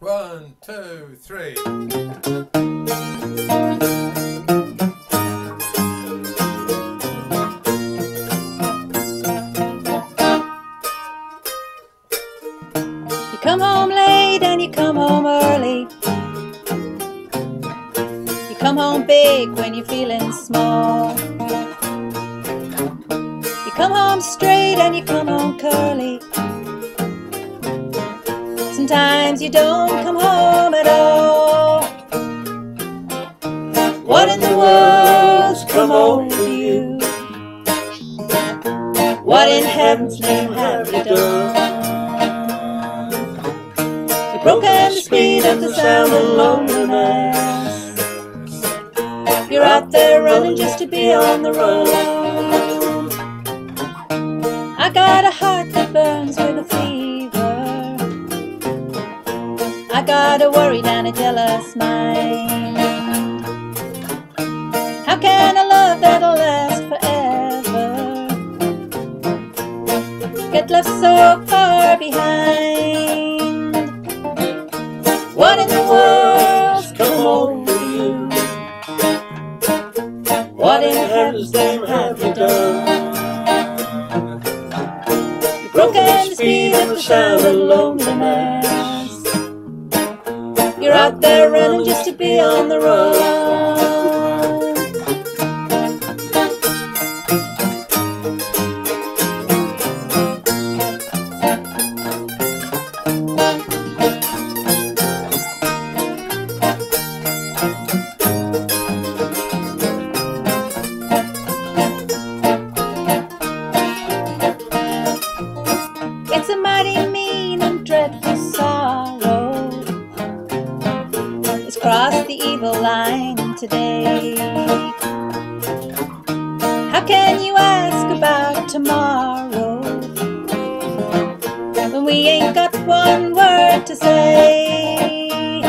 1, 2, 3. You come home late and you come home early. You come home big when you're feeling small. You come home straight and you come home curly. Sometimes you don't come home at all. What in the world's come over you? What in heaven's name have you done? You've broken the speed of the sound of loneliness. You're out there running just to be on the run. I got a heart that burns with a fever. I got a worried and a jealous mind. How can a love that'll last forever get left so far behind? What in the world's come over you? What in heaven's name have you done? You've broken the speed of the sound of loneliness. You're out there running just to be on the run. It's a mighty mean and dreadful sorrow. It's crossed the evil line today. How can you ask about tomorrow when we ain't got one word to say?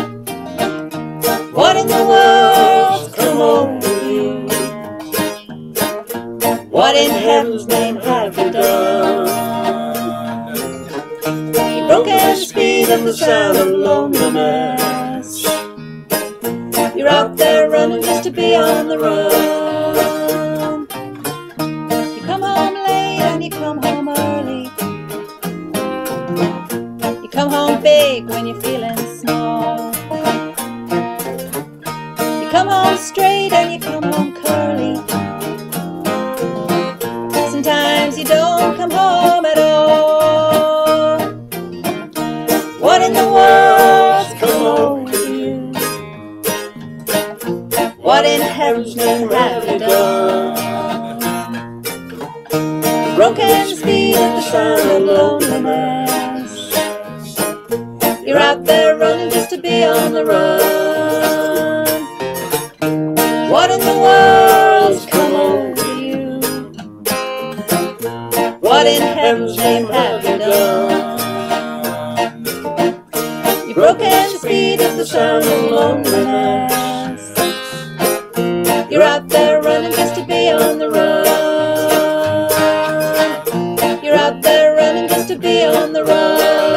What in the world's come over you? What in heaven's name have you done? You've broken the speed of the sound of loneliness. You're out there running just to be on the run. You come home late and you come home early. You come home big when you're feeling small. You come home straight and you come home curly. Sometimes you don't come home at all. What in the world's come over you? What in heaven's name have you done? You've broken the speed of the sound of loneliness. You're out there running just to be on the run. What in the world's come over you? What in heaven's name have you done? You've broken the speed of the sound of loneliness. You're out there running just to be on the run. You're out there running just to be on the run.